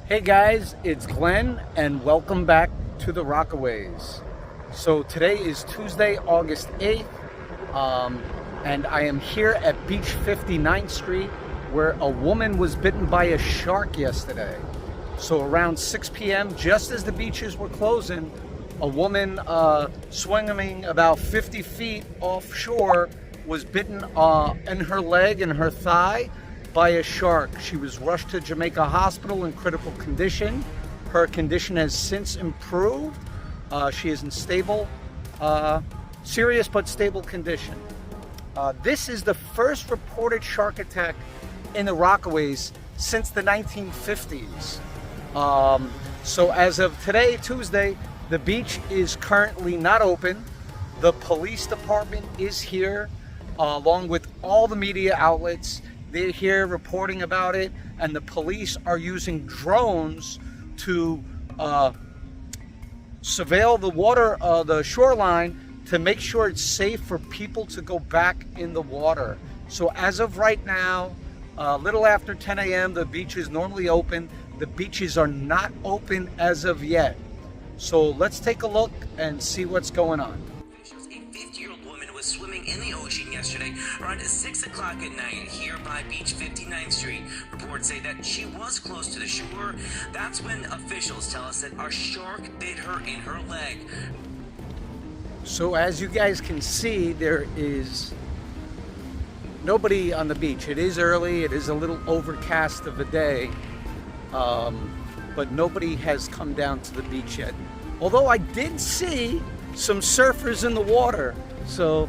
Hey guys, it's Glenn and welcome back to the Rockaways. So today is Tuesday, August 8th, and I am here at Beach 59th Street where a woman was bitten by a shark yesterday. So around 6 p.m., just as the beaches were closing, a woman swimming about 50 feet offshore was bitten in her leg and her thigh by a shark. She was rushed to Jamaica Hospital in critical condition. Her condition has since improved. She is in stable, serious but stable condition. This is the first reported shark attack in the Rockaways since the 1950s. So as of today, Tuesday, the beach is currently not open. The police department is here, along with all the media outlets. They're here reporting about it, and the police are using drones to surveil the water, the shoreline, to make sure it's safe for people to go back in the water. So as of right now, a little after 10 a.m., the beach is normally open. The beaches are not open as of yet. So let's take a look and see what's going on. A 50-year-old woman was swimming in the ocean yesterday around 6 o'clock at night here by Beach 59th Street. Reports say that she was close to the shore. That's when officials tell us that a shark bit her in her leg. So as you guys can see, there is nobody on the beach. It is early, it is a little overcast of a day, but nobody has come down to the beach yet. Although I did see some surfers in the water. So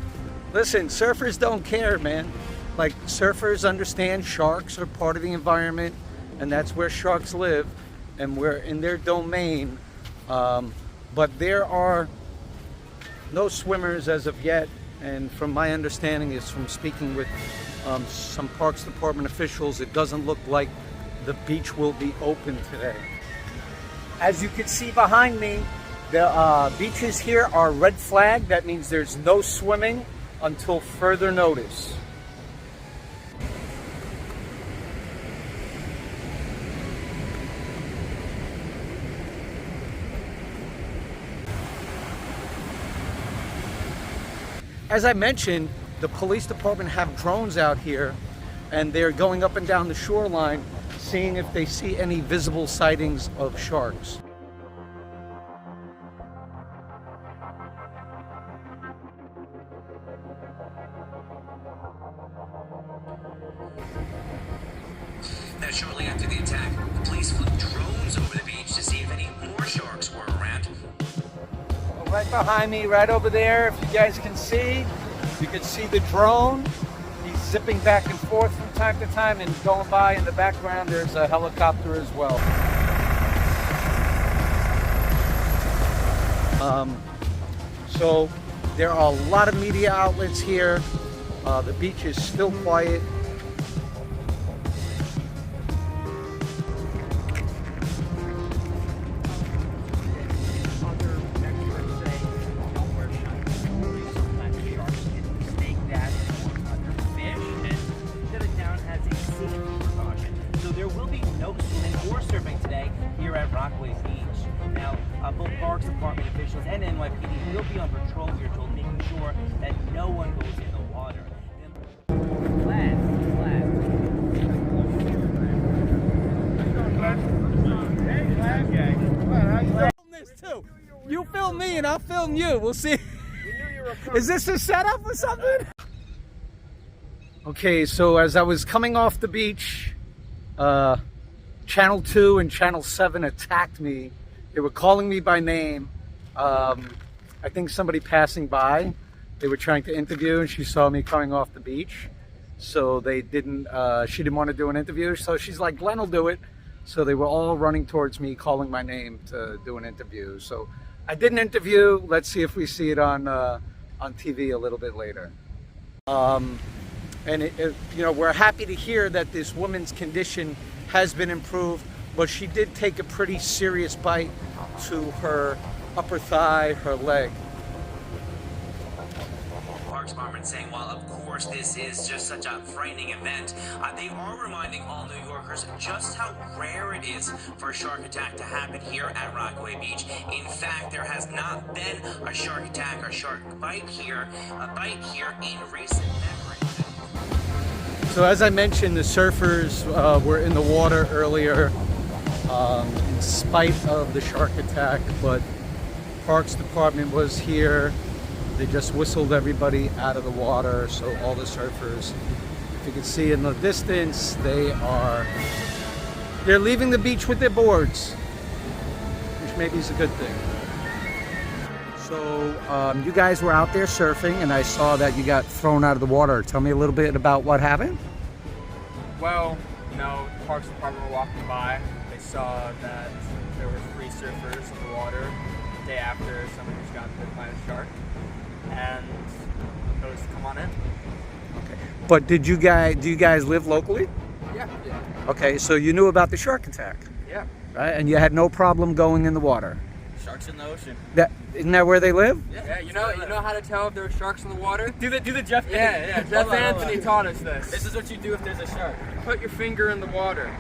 listen, surfers don't care, man. Like, surfers understand sharks are part of the environment, and that's where sharks live, and we're in their domain. But there are no swimmers as of yet, and from my understanding is from speaking with some Parks Department officials, it doesn't look like the beach will be open today. As you can see behind me, the beaches here are red flagged. That means there's no swimming until further notice. As I mentioned, the police department have drones out here, and they're going up and down the shoreline, seeing if they see any visible sightings of sharks. Now, shortly after the attack, the police flew drones over the beach to see if any more sharks were around. Right behind me, right over there, if you guys can see, you can see the drone. He's zipping back and forth from time to time, and going by in the background there's a helicopter as well. So there are a lot of media outlets here. The beach is still quiet. There will be no swimming or surfing today here at Rockaway Beach. Now, both Parks Department officials and NYPD will be on patrol, we are told, making sure that no one goes in the water. Film this too. You film me and I'll film you. We'll see. Is this a setup or something? Okay, so as I was coming off the beach, Channel 2 and Channel 7 attacked me. They were calling me by name. I think somebody passing by, they were trying to interview, and she saw me coming off the beach. So they didn't, she didn't want to do an interview. So she's like, Glenn will do it. So they were all running towards me, calling my name to do an interview. So I did an interview. Let's see if we see it on TV a little bit later. And you know, we're happy to hear that this woman's condition has been improved, but she did take a pretty serious bite to her upper thigh, her leg. Parks Department saying while of course this is just such a frightening event, they are reminding all New Yorkers just how rare it is for a shark attack to happen here at Rockaway Beach. In fact, there has not been a shark attack or shark bite here in recent memory. So as I mentioned, the surfers were in the water earlier in spite of the shark attack, but Parks Department was here. They just whistled everybody out of the water, so all the surfers, if you can see in the distance, they're leaving the beach with their boards, which maybe is a good thing. So you guys were out there surfing, and I saw that you got thrown out of the water. Tell me a little bit about what happened. Well, the Parks Department were walking by. They saw that there were 3 surfers in the water the day after someone was gotten bit by a shark, and told us to come on in. Okay. But do you guys live locally? Yeah. Okay, so you knew about the shark attack. Yeah. Right, and you had no problem going in the water. Sharks in the ocean. Isn't that where they live? Yeah. You know how to tell if there are sharks in the water? Do the Jeff. Yeah. Jeff Anthony taught us this. This is what you do if there's a shark. You put your finger in the water.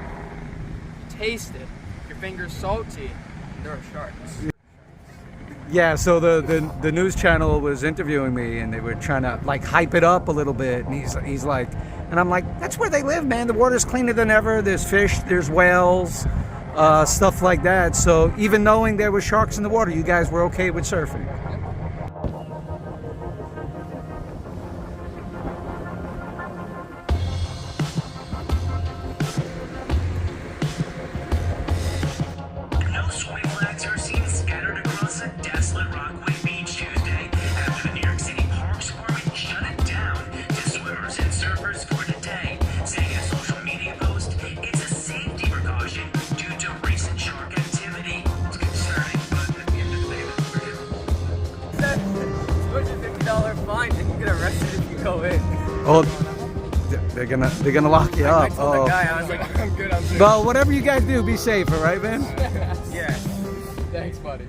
Taste it. If your finger's salty, there are sharks. Yeah, so the news channel was interviewing me, and they were trying to like hype it up a little bit, and he's like, and I'm like, that's where they live, man. The water's cleaner than ever. There's fish, there's whales, stuff like that. So even knowing there were sharks in the water, you guys were okay with surfing. No swimming flags are seen scattered across a desolate Rockaway Beach Tuesday after the New York City Parks Department shut it down to swimmers and surfers for today, saying in a social media post, it's a safety precaution due to recent shark activity. It's concerning, but at the end of the day, That's $250 fine, and you get arrested if you go in. Oh, they're gonna lock you up. I told the guy, I was like, I'm good. Well, whatever you guys do, be safe, all right, man? Yeah. Thanks, buddy.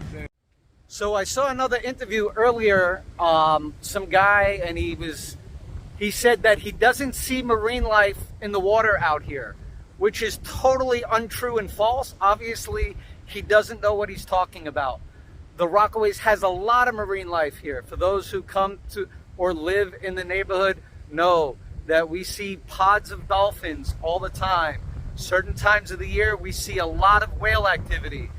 So I saw another interview earlier, some guy, and he said that he doesn't see marine life in the water out here, which is totally untrue and false. Obviously, he doesn't know what he's talking about. The Rockaways has a lot of marine life here. For those who come to or live in the neighborhood, know that we see pods of dolphins all the time. Certain times of the year, we see a lot of whale activity.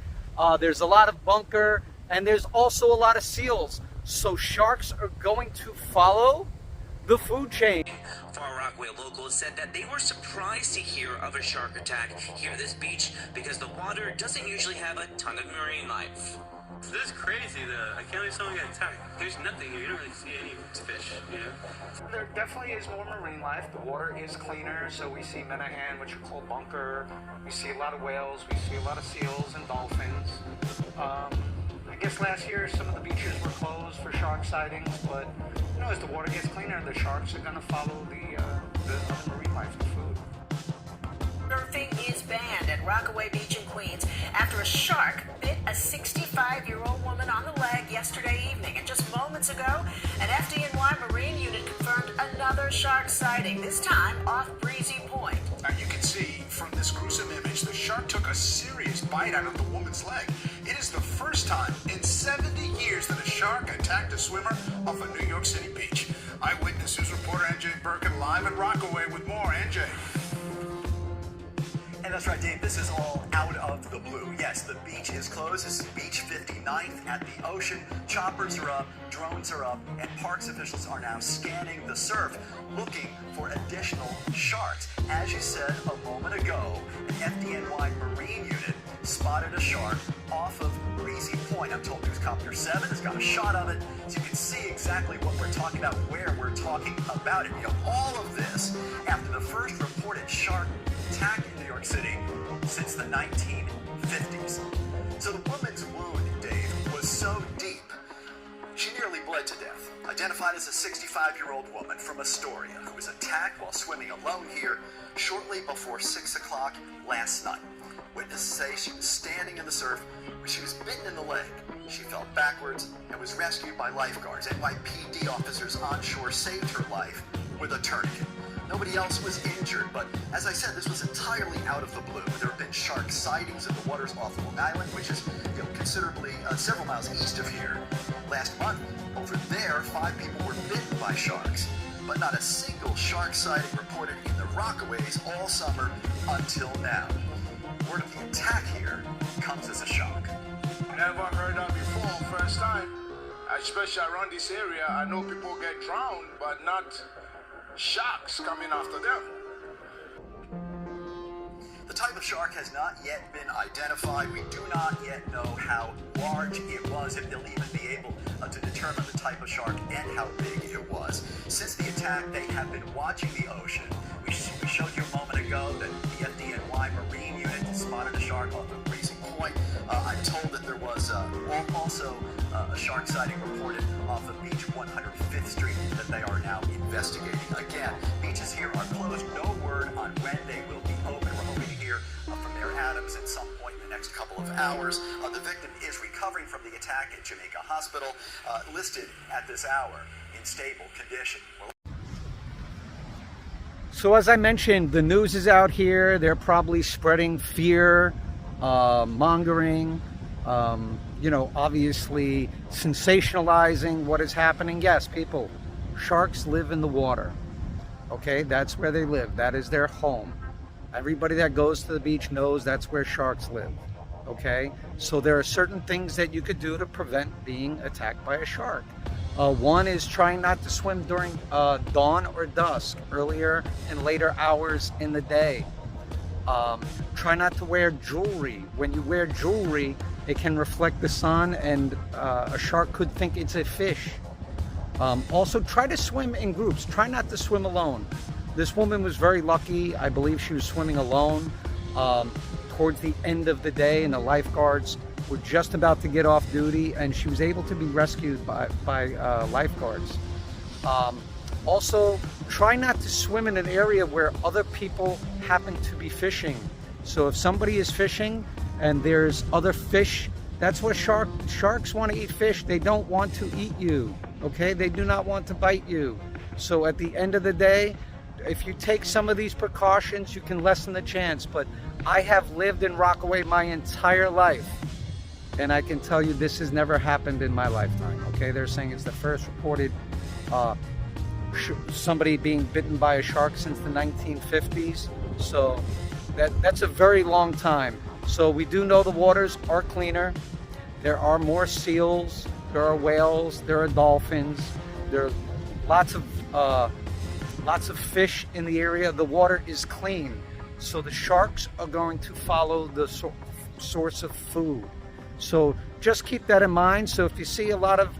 There's a lot of bunker, and there's also a lot of seals. So sharks are going to follow the food chain. Far Rockaway locals said that they were surprised to hear of a shark attack here at this beach because the water doesn't usually have a ton of marine life. This is crazy though. I can't believe someone got attacked. There's nothing here. You don't really see any fish, There definitely is more marine life. The water is cleaner, so we see menahan, which are called bunker. We see a lot of whales. We see a lot of seals and dolphins. I guess last year some of the beaches were closed for shark sightings, but as the water gets cleaner, the sharks are going to follow the other marine life and food. Surfing is banned at Rockaway Beach in Queens after a shark bit a 65-year-old woman on the leg yesterday evening. And just moments ago, an FDNY Marine unit confirmed another shark sighting, this time off Breezy Point. Now you can see from this gruesome image, the shark took a serious bite out of the woman's leg. It is the first time in 70 years that a shark attacked a swimmer off a New York City beach. Eyewitness News reporter NJ Birkin live at Rockaway with more. NJ. And that's right, Dave, this is all out of the blue. Yes, the beach is closed. This is Beach 59th at the ocean. Choppers are up, drones are up, and parks officials are now scanning the surf, looking for additional sharks. As you said a moment ago, an FDNY Marine unit spotted a shark off of Breezy Point. I'm told Newscopter 7 has got a shot of it, so you can see exactly what we're talking about, where we're talking about it. All of this after the first reported shark attack in New York City since the 1950s. So the woman's wound, Dave, was so deep, she nearly bled to death. I identified as a 65-year-old woman from Astoria who was attacked while swimming alone here shortly before 6 o'clock last night. Witnesses say she was standing in the surf when she was bitten in the leg. She fell backwards and was rescued by lifeguards. NYPD officers on shore saved her life with a tourniquet. Nobody else was injured, but as I said, this was entirely out of the blue. There have been shark sightings in the waters off Long Island, which is considerably several miles east of here. Last month, over there, 5 people were bitten by sharks, but not a single shark sighting reported in the Rockaways all summer until now. Word of the attack here comes as a shock. Never heard of before, first time. Especially around this area, I know people get drowned, but not sharks coming after them. The type of shark has not yet been identified. We do not yet know how large it was, if they'll even be able to determine the type of shark and how big it was. Since the attack, they have been watching the ocean. We showed you a moment ago that the FDNY Marine Unit spotted a shark off of Breezy Point. I'm told that there was also a shark sighting reported off of Beach 105th Street that they are now investigating. Again, beaches here are closed. No word on when they will be open. We're hoping to hear from Mayor Adams at some point in the next couple of hours. The victim is recovering from the attack at Jamaica Hospital, listed at this hour in stable condition. So as I mentioned, the news is out here. They're probably spreading fear, mongering, obviously sensationalizing what is happening. Yes, people, sharks live in the water. Okay, that's where they live. That is their home. Everybody that goes to the beach knows that's where sharks live. Okay, so there are certain things that you could do to prevent being attacked by a shark. One is trying not to swim during dawn or dusk, earlier and later hours in the day. Try not to wear jewelry. When you wear jewelry, it can reflect the sun, and a shark could think it's a fish. Also, try to swim in groups. Try not to swim alone. This woman was very lucky. I believe she was swimming alone towards the end of the day, and the lifeguards were just about to get off duty, and she was able to be rescued by lifeguards. Also, try not to swim in an area where other people happen to be fishing. So if somebody is fishing and there's other fish, that's what sharks want to eat fish. They don't want to eat you, okay? They do not want to bite you. So at the end of the day, if you take some of these precautions, you can lessen the chance. But I have lived in Rockaway my entire life, and I can tell you this has never happened in my lifetime, okay? They're saying it's the first reported somebody being bitten by a shark since the 1950s. So that's a very long time. So we do know the waters are cleaner. There are more seals, there are whales, there are dolphins, there are lots of fish in the area. The water is clean. So the sharks are going to follow the source of food. So just keep that in mind. So if you see a lot of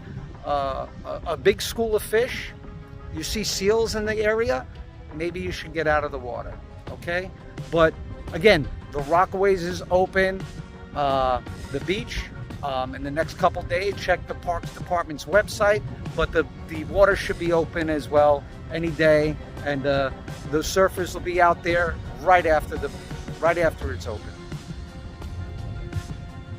a big school of fish, you see seals in the area, maybe you should get out of the water, okay? But again, the Rockaways is open, the beach, in the next couple days. Check the Parks Department's website, but the water should be open as well any day, and the surfers will be out there right after it's open.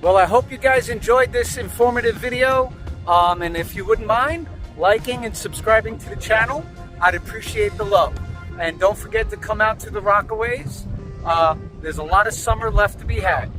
Well, I hope you guys enjoyed this informative video, and if you wouldn't mind liking and subscribing to the channel, I'd appreciate the love. And don't forget to come out to the Rockaways. There's a lot of summer left to be had.